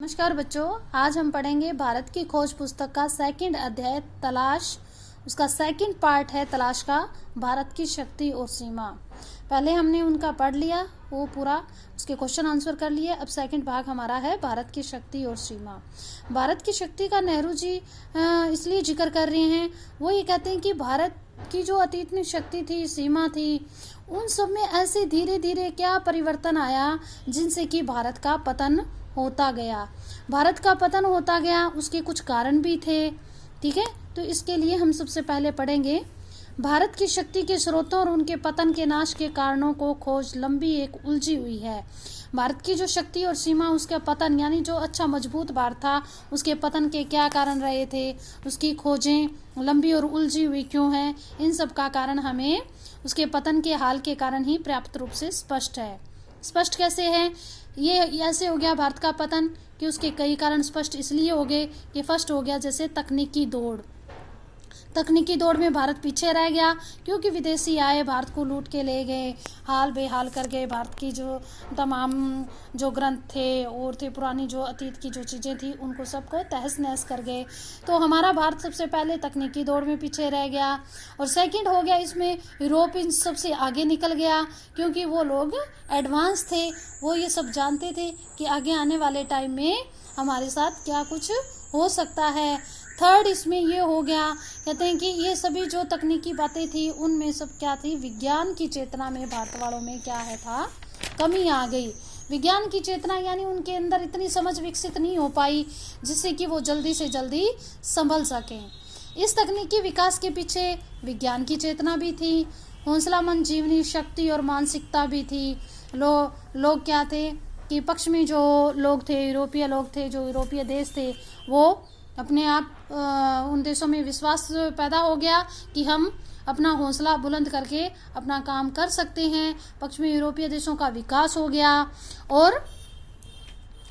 नमस्कार बच्चों, आज हम पढ़ेंगे भारत की खोज पुस्तक का सेकंड अध्याय तलाश। उसका सेकंड पार्ट है तलाश का, भारत की शक्ति और सीमा। पहले हमने उनका पढ़ लिया, वो पूरा उसके क्वेश्चन आंसर कर लिए। अब सेकंड भाग हमारा है भारत की शक्ति और सीमा। भारत की शक्ति का नेहरू जी इसलिए जिक्र कर रहे हैं, वो ये कहते हैं कि भारत की जो अतीत में शक्ति थी, सीमा थी, उन सब में ऐसे धीरे धीरे क्या परिवर्तन आया जिनसे कि भारत का पतन होता गया। भारत का पतन होता गया, उसके कुछ कारण भी थे। ठीक है, तो इसके लिए हम सबसे पहले पढ़ेंगे भारत की शक्ति के स्रोतों और उनके पतन के नाश के कारणों को खोज लंबी एक उलझी हुई है। भारत की जो शक्ति और सीमा, उसका पतन यानी जो अच्छा मजबूत भारत था, उसके पतन के क्या कारण रहे थे, उसकी खोजें लंबी और उलझी हुई क्यों है, इन सब का कारण हमें उसके पतन के हाल के कारण ही पर्याप्त रूप से स्पष्ट है। स्पष्ट कैसे है? ये ऐसे हो गया भारत का पतन कि उसके कई कारण स्पष्ट इसलिए हो गए कि फर्स्ट हो गया जैसे तकनीकी दौड़ में भारत पीछे रह गया, क्योंकि विदेशी आए, भारत को लूट के ले गए, हाल बेहाल कर गए। भारत की जो तमाम जो ग्रंथ थे और थे पुरानी जो अतीत की जो चीज़ें थी, उनको सबको तहस नहस कर गए। तो हमारा भारत सबसे पहले तकनीकी दौड़ में पीछे रह गया। और सेकंड हो गया, इसमें यूरोप इन सबसे आगे निकल गया, क्योंकि वो लोग एडवांस थे, वो ये सब जानते थे कि आगे आने वाले टाइम में हमारे साथ क्या कुछ हो सकता है। थर्ड इसमें ये हो गया, कहते हैं कि ये सभी जो तकनीकी बातें थी, उनमें सब क्या थी, विज्ञान की चेतना में भारत वालों में क्या है था, कमी आ गई। विज्ञान की चेतना यानी उनके अंदर इतनी समझ विकसित नहीं हो पाई जिससे कि वो जल्दी से जल्दी संभल सकें। इस तकनीकी विकास के पीछे विज्ञान की चेतना भी थी, हौसलामंद जीवनी शक्ति और मानसिकता भी थी। लोग क्या थे कि पक्ष में जो लोग थे, यूरोपीय लोग थे, जो यूरोपीय देश थे, वो अपने आप उन देशों में विश्वास पैदा हो गया कि हम अपना हौसला बुलंद करके अपना काम कर सकते हैं। पक्ष में यूरोपीय देशों का विकास हो गया और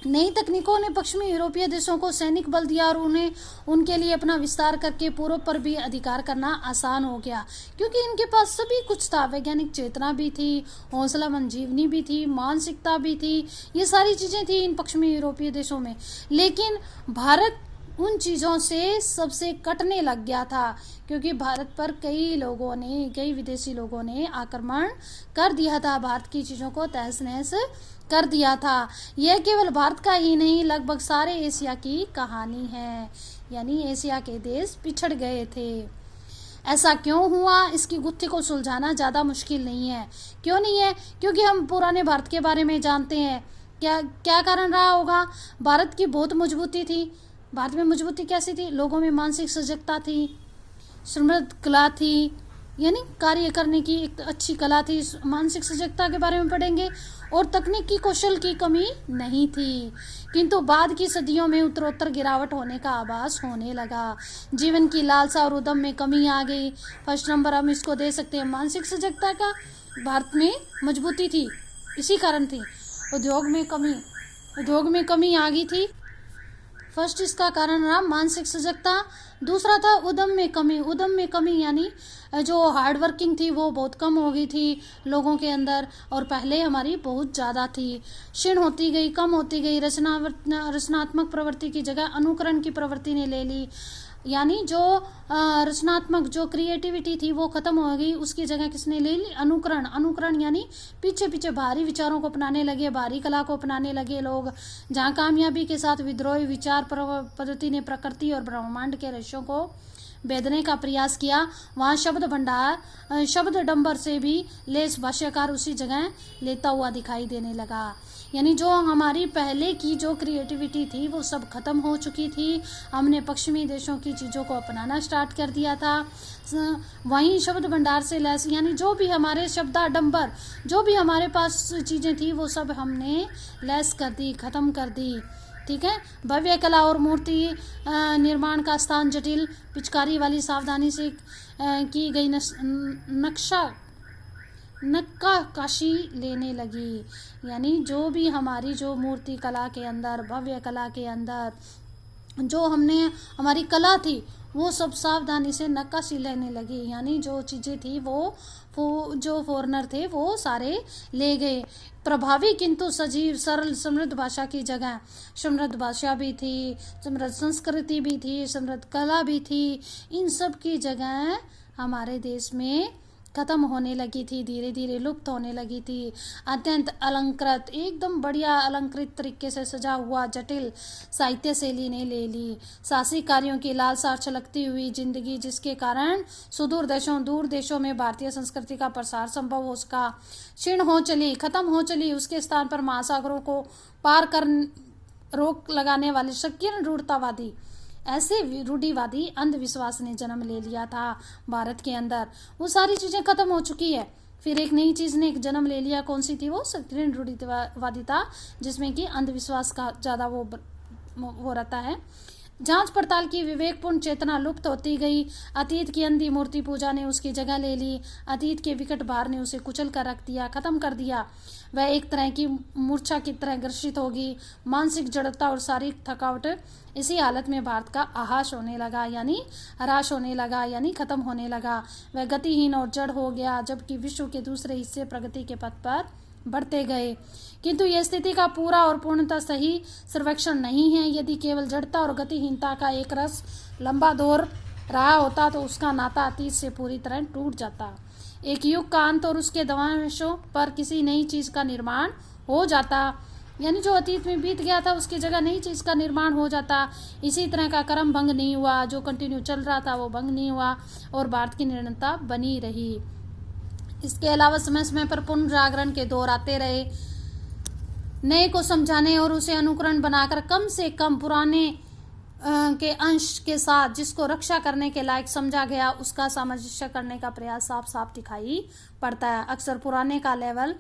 नई तकनीकों ने पश्चिमी यूरोपीय देशों को सैनिक बल दिया और उन्हें उनके लिए अपना विस्तार करके पूर्व पर भी अधिकार करना आसान हो गया, क्योंकि इनके पास सभी कुछ था। वैज्ञानिक चेतना भी थी, हौसलामंद जीवनी भी थी, मानसिकता भी थी, ये सारी चीज़ें थी इन पश्चिमी यूरोपीय देशों में। लेकिन भारत उन चीज़ों से सबसे कटने लग गया था, क्योंकि भारत पर कई विदेशी लोगों ने आक्रमण कर दिया था, भारत की चीज़ों को तहस नहस कर दिया था। यह केवल भारत का ही नहीं, लगभग सारे एशिया की कहानी है, यानी एशिया के देश पिछड़ गए थे। ऐसा क्यों हुआ, इसकी गुत्थी को सुलझाना ज़्यादा मुश्किल नहीं है। क्यों नहीं है? क्योंकि हम पुराने भारत के बारे में जानते हैं। क्या कारण रहा होगा? भारत की बहुत मजबूती थी। भारत में मजबूती कैसी थी? लोगों में मानसिक सजगता थी, समृद्ध कला थी, यानी कार्य करने की एक अच्छी कला थी। मानसिक सजगता के बारे में पढ़ेंगे। और तकनीकी कौशल की कमी नहीं थी, किंतु बाद की सदियों में उत्तरोत्तर गिरावट होने का आभास होने लगा। जीवन की लालसा और उद्यम में कमी आ गई। फर्स्ट नंबर हम इसको दे सकते हैं मानसिक सजगता का। भारत में मजबूती थी, इसी कारण थी। उद्योग में कमी आ गई थी। फर्स्ट इसका कारण रहा मानसिक सजगता। दूसरा था उद्यम में कमी यानी जो हार्ड वर्किंग थी वो बहुत कम हो गई थी लोगों के अंदर, और पहले हमारी बहुत ज़्यादा थी। क्षीण होती गई, कम होती गई। रचनात्मक प्रवृत्ति की जगह अनुकरण की प्रवृत्ति ने ले ली, यानी जो रचनात्मक जो क्रिएटिविटी थी वो खत्म हो गई, उसकी जगह किसने ले ली? अनुकरण यानी पीछे पीछे भारी विचारों को अपनाने लगे, भारी कला को अपनाने लगे लोग। जहाँ कामयाबी के साथ विद्रोही विचार पद्धति ने प्रकृति और ब्रह्मांड के रहस्यों को भेदने का प्रयास किया, वहाँ शब्द डंबर से भी लेस भाष्यकार उसी जगह लेता हुआ दिखाई देने लगा। यानी जो हमारी पहले की जो क्रिएटिविटी थी वो सब खत्म हो चुकी थी। हमने पश्चिमी देशों की चीज़ों को अपनाना स्टार्ट कर दिया था। वहीं शब्द भंडार से लैस, यानी जो भी हमारे शब्दाडंबर, जो भी हमारे पास चीज़ें थी वो सब हमने लैस कर दी, खत्म कर दी। ठीक है, भव्य कला और मूर्ति निर्माण का स्थान जटिल पिचकारी वाली सावधानी से की गई नक्काशी लेने लगी। यानी जो भी हमारी जो मूर्ति कला के अंदर, भव्य कला के अंदर जो हमने हमारी कला थी वो सब सावधानी से नक्काशी लेने लगी, यानी जो चीज़ें थी वो जो फॉरेनर थे वो सारे ले गए। प्रभावी किंतु सजीव सरल समृद्ध भाषा की जगह समृद्ध भाषा भी थी, समृद्ध संस्कृति भी थी, समृद्ध कला भी थी, इन सब की जगह हमारे देश में खत्म होने लगी थी, धीरे धीरे लुप्त होने लगी थी। अत्यंत अलंकृत, एकदम बढ़िया अलंकृत तरीके से सजा हुआ जटिल साहित्य शैली ने ले ली। साहसी कार्यों की लालसा छलकती हुई जिंदगी, जिसके कारण सुदूर देशों दूर देशों में भारतीय संस्कृति का प्रसार संभव हो सका, क्षीण हो चली, खत्म हो चली। उसके स्थान पर महासागरों को पार कर रोक लगाने वाले शकीन रूढ़तावादी, ऐसे रूढ़िवादी अंधविश्वास ने जन्म ले लिया था भारत के अंदर। वो सारी चीज़ें खत्म हो चुकी है, फिर एक नई चीज़ ने एक जन्म ले लिया। कौन सी थी वो? संकीर्ण रूढ़िवादी था, जिसमें कि अंधविश्वास का ज़्यादा वो रहता है। जांच पड़ताल की विवेकपूर्ण चेतना लुप्त होती गई। अतीत की अंधी मूर्ति पूजा ने उसकी जगह ले ली। अतीत के विकट भार ने उसे कुचल कर रख दिया, खत्म कर दिया। वह एक तरह की मूर्छा की तरह ग्रसित होगी। मानसिक जड़ता और शारीरिक थकावट, इसी हालत में भारत का आहाश होने लगा, यानी हराश होने लगा, यानी खत्म होने लगा। वह गतिहीन और जड़ हो गया, जबकि विश्व के दूसरे हिस्से प्रगति के पथ पर बढ़ते गए। किंतु यह स्थिति का पूरा और पूर्णतः सही सर्वेक्षण नहीं है। यदि केवल जड़ता और गतिहीनता का एक रस लंबा दौर रहा होता तो उसका नाता अतीत से पूरी तरह टूट जाता। एक युग का अंत और उसके दवांशों पर किसी नई चीज का निर्माण हो जाता, यानी जो अतीत में बीत गया था उसकी जगह नई चीज का निर्माण हो जाता। इसी तरह का क्रम भंग नहीं हुआ, जो कंटिन्यू चल रहा था वो भंग नहीं हुआ और भारत की निर्णयता बनी रही। इसके अलावा समय समय पर पुनर्जागरण के दौर आते रहे, नए को समझाने और उसे अनुकरण बनाकर कम से कम पुराने के अंश के साथ जिसको रक्षा करने के लायक समझा गया उसका सामंजस्य करने का प्रयास साफ साफ दिखाई पड़ता है। अक्सर पुराने का लेवल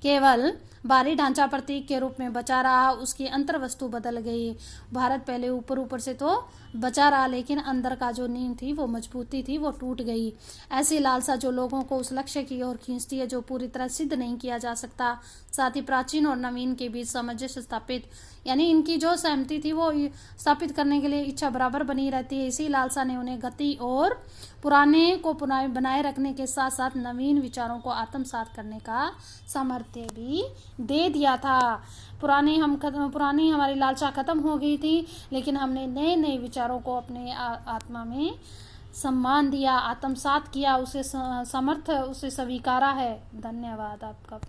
केवल बाहरी ढांचा प्रतीक के रूप में बचा रहा, उसकी अंतर वस्तु बदल गई। भारत पहले ऊपर ऊपर से तो बचा रहा, लेकिन अंदर का जो नींव थी, वो मजबूती थी, वो टूट गई। ऐसी लालसा जो लोगों को उस लक्ष्य की ओर खींचती है जो पूरी तरह सिद्ध नहीं किया जा सकता। साथ ही प्राचीन और नवीन के बीच सामंजस्य स्थापित, यानी इनकी जो सहमति थी वो स्थापित करने के लिए इच्छा बराबर बनी रहती है। इसी लालसा ने उन्हें गति और पुराने को बनाए रखने के साथ साथ नवीन विचारों को आत्मसात करने का सामर्थ्य भी दे दिया था। पुरानी हमारी लालसा खत्म हो गई थी, लेकिन हमने नए नए विचारों को अपने आत्मा में सम्मान दिया, आत्मसात किया, उसे समर्थ उसे स्वीकारा है। धन्यवाद आपका।